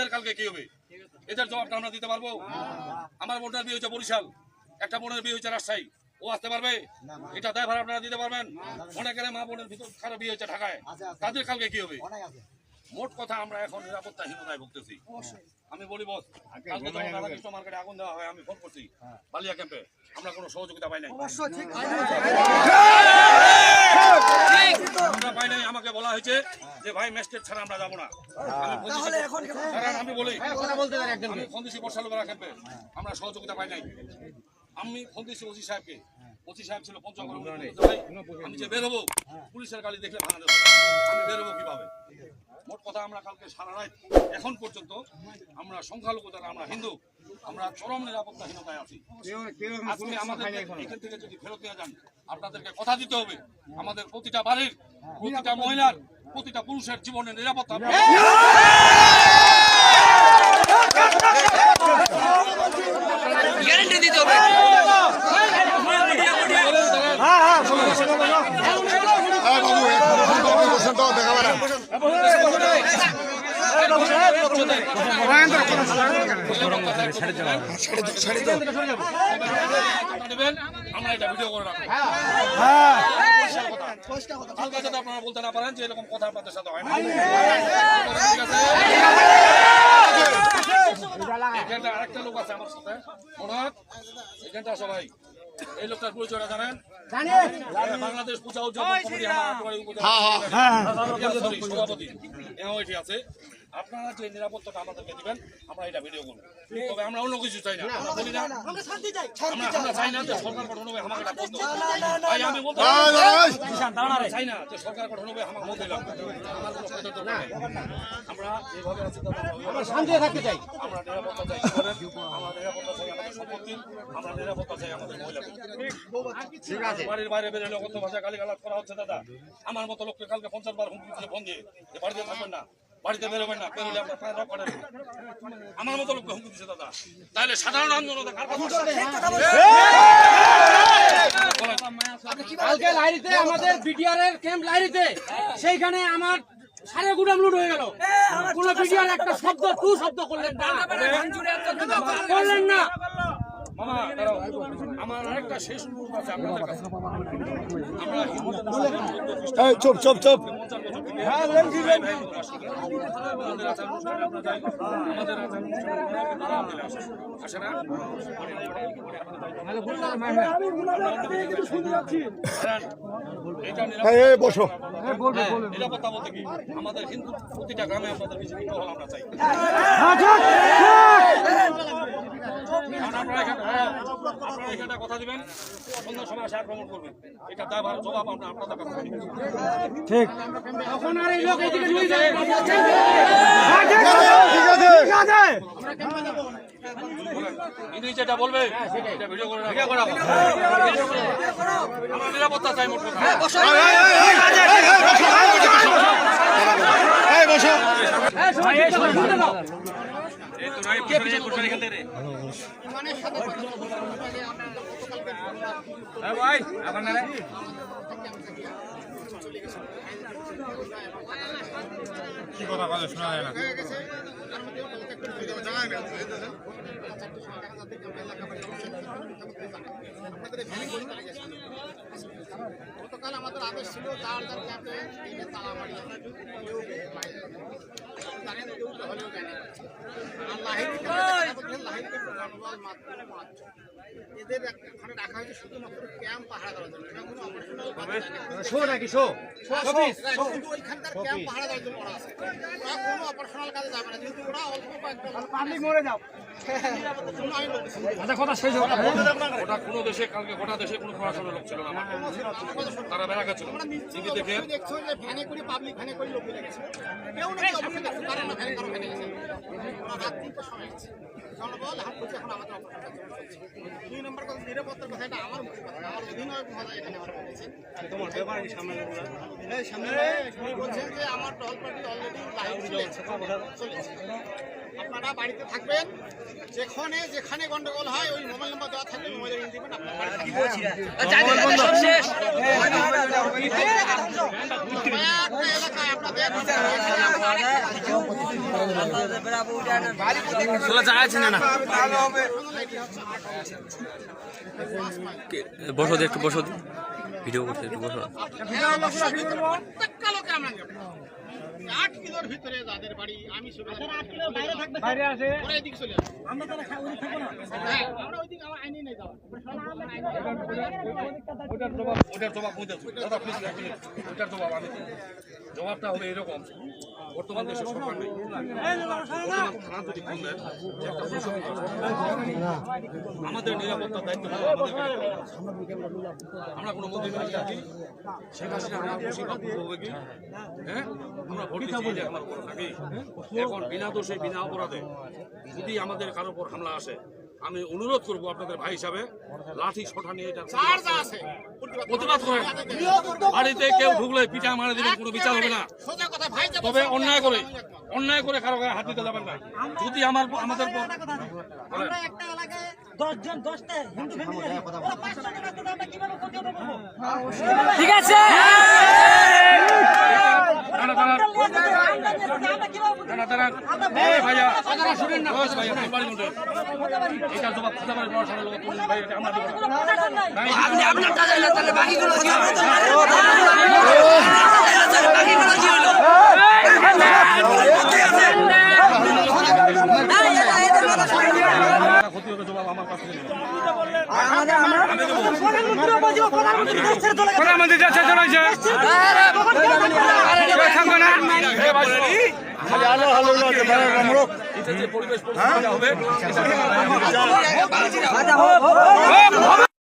এদের কালকে কি হবে? এদের জবাবটা আমরা দিতে পারবো? আমার বোনের বিয়ে হয়েছে বরিশাল, একটা বোনের বিয়ে হয়েছে রাজশাহী, ও আসতে পারবে? এটা দায়ভার আপনারা দিতে পারবেন? অনেকের মা বোনের ভিতর কারো বিয়ে হয়েছে ঢাকায়, তাদের কালকে কি হবে? মোট কথা আমরা এখন নিরাপত্তাহীনতায় ভুগতেছি। আমি বলি বস, কালকে যখন রাধাকৃষ্ণ মার্কেটে আগুন দেওয়া হয়, আমি ফোন করছি বালিয়া ক্যাম্পে, আমরা কোনো সহযোগিতা পাই নাই। আমরা পাই নাই। আমাকে বলা হয়েছে যে ভাই ম্যাজিস্ট্রেট ছাড়া আমরা যাবো না। আমি বলি ফোন দিছি বর্ষালুপাড়া ক্যাম্পে, আমরা সহযোগিতা পাই নাই। আমি ফোন দিছি ওসি সাহেবকে, ওসি সাহেব ছিল পঞ্চগড়, আমি যে বের হবো পুলিশের গাড়ি দেখলে ভাঙা যাবে, আমি বের হবো কিভাবে? মোট কথা আমরা কালকে সারা রাত এখন পর্যন্ত আমরা সংখ্যালঘু যারা আমরা হিন্দু, আমরা চরম নিরাপত্তাহীনতায় আছি। আজকে আমাদের এখান থেকে যদি ফেরত নিয়ে যান, আপনাদেরকে কথা দিতে হবে আমাদের প্রতিটা বাড়ির, প্রতিটা মহিলার, প্রতিটা পুরুষের জীবনের নিরাপত্তা গ্যারান্টি দিতে হবে। আমরা এটা ভিডিও করে রাখবো। আপনারা বলতে না পারেন যে এরকম কথা আপনাদের সাথে হয় না। এখানটা আরেকটা লোক আছে আমার সাথে, এখানটা সবাই এই লোকটার পরিচয়টা জানেন? বাংলাদেশ পূজা উদযাপন কমিটি সভাপতি এটি আছে। আপনারা যে নিরাপত্তাটা আমাদেরকে দিবেন, আমরা এটা ভিডিও করবো। তবে আমরা অন্য কিছু চাই না, আমরা বলি না আমরা চাই না যে সরকার গঠন হবে আমাকে এটা বন্ধ। আমি বলতে চাই না যে সরকার গঠন হবে আমাকে বন্ধ দিলাম। আমরা যেভাবে আছি আমরা শান্তি থাকতে চাই, আমরা নিরাপত্তা চাই, আমরা নিরাপত্তা চাই আমাদের সম্পত্তি, আমরা নিরাপত্তা চাই আমাদের মহিলাদের। বাড়ির বাইরে বেরোলে কত ভাষায় গালিগালাজ করা হচ্ছে দাদা। আমার মতো লোককে কালকে 50 বার হুমকি দিয়ে ফোন দিয়ে যে বাড়িতে থাকবেন না, বাড়িতে বেরোবেন না, বেরোলে আপনার পায়ে রক কাটেন। আমার মতো লোককে হুমকি দিচ্ছে দাদা। তাহলে সাধারণ আন্দোলন কালকে লাইরিতে আমাদের বিটিআর এর ক্যাম্প লাইরিতে, সেইখানে আমার সাড়ে গুদাম লুট হয়ে গেল। কোন বিটিআর একটা শব্দ টু শব্দ করলেন না। মামা আমার আরেকটা শেষ অনুরোধ আছে আপনাদের কাছে। চুপ চুপ চুপ বসো। নিরাপত্তা বলতে কি আমাদের হিন্দু প্রতিটা গ্রামে আপনাদের বিজেপি হল আমরা চাই। আপনারা এখানে কথা দিবেন, সন্ধ্যার সময় আসে আক্রমণ করবেন, এটা দায়ভার জবাব আমরা আপনাদের কাছে ঠিক। যেটা বলবে এটা ভিডিও করে আমরা নিরাপত্তা চাই। মোট ভাই আপনারা কি কথা বলে শোনা যায় না। গতকাল আমাদের আদেশ ছিল যার যার ক্যাম্পে তালা মারি জানেন, কেউ হলেও জানেন। আর লাহিড়ি মাত্র 5। এদের ওখানে রাখা হয়েছে শুধুমাত্র ক্যাম্প পাহারা দেওয়ার জন্য। এটা কোনো অপারেশনাল ওইখানকার ক্যাম্প পাহারা দেওয়ার জন্য ওরা আছে। ওরা কোনো অপারেশনাল কাজে যাবে না, যেহেতু ওরা অল্প মরে যাও। ওটা কোনো দেশে কালকে গোটা দেশে কোনো পড়াশোনার লোক ছিল না, তারা বেড়া গেছিল। দেখে দেখছো যে ভ্যানে করে পাবলিক ভ্যানে করে লোক লেগেছে, কেউ না কেউ অবশ্যই দেখছে তারা না ভ্যানে কারো ভ্যানে গেছে। ওরা রাত 3টার সময় গেছে জনবল এখন বলছে এখন আমাদের অপারেশন চলছে। 2 নম্বর কথা নিরাপত্তার কথা, এটা আমার আমার অধীনয় মহোদয় এখানে আমার বলেছেন। তোমার ব্যাপার সামনে বলছেন যে আমার টহল পার্টি অলরেডি লাইভ চলেছে। আপনারা বাড়িতে থাকবেন, যেখানে যেখানে গন্ডগোল হয় ওই মোবাইল নাম্বার দেওয়া থাকবে, মোবাইলে রিং দিবেন। আপনারা এলাকায় আপনাদের বসো একটু বসো ভিডিও করতে একটু বসো প্রত্যেকটা লোকে আমরা নেব। 8 কিলোর ভিতরে যাদের বাড়ি আমি বাইরে আছে ওরা এদিকে চলে আসে আমরা তাহলে ওদিকে থাকবো না হ্যাঁ আমরা ওইদিকে আমার আইনি নেই যাওয়া ওটার জবাব বুঝতে দাদা প্লিজ ওটার জবাব আমি দিই। জবাবটা হবে এরকম, বর্তমান দেশের সরকার নেই, বর্তমান থানা যদি খুলবেন যে একটা প্রশাসন আছে, আমাদের নিরাপত্তার দায়িত্ব হলো আমাদেরকে নিতে হবে। আমরা কোনো মন্ত্রী বাড়ি আছি, শেখ হাসিনা আমরা মুসিবত ভোগী, হ্যাঁ আমরা ভোট দিচ্ছি যে আমার উপর নাকি এখন বিনা দোষে বিনা অপরাধে যদি আমাদের কারো উপর হামলা আসে, আমি অনুরোধ করবো আপনাদের ভাই হিসাবে লাঠি ছটা নিয়ে এটা প্রতিবাদ করেন। বাড়িতে কেউ ঢুকলে পিঠা মারা দিবেন, কোনো বিচার হবে না। সোজা কথা ভাই তবে অন্যায় করে কারো গায়ে হাত দিতে যাবেন না। যদি আমাদের উপর আমরা একটা এলাকায় 10 জন 10টা হিন্দু ফ্যামিলি আছে ওরা 5টা জন আছে আমরা কিভাবে প্রতিহত করব ঠিক আছে দাঁড়া ভাইয়া শুনেন না ভাইয়া বাড়ি কোনটা এটা জবাব খুঁজে পারে বড় সারা লোক ভাই এটা আমরা দেব না। আপনি আপনারটা জানেন তাহলে বাকিগুলো কি হবে বাকিগুলো কি হলো ক্ষতি হবে জবাব আমার কাছে নেই। প্রধানমন্ত্রী যাচ্ছে চলেছে থাকবে না এতে যে পরিবেশ পরিস্থিতি হবে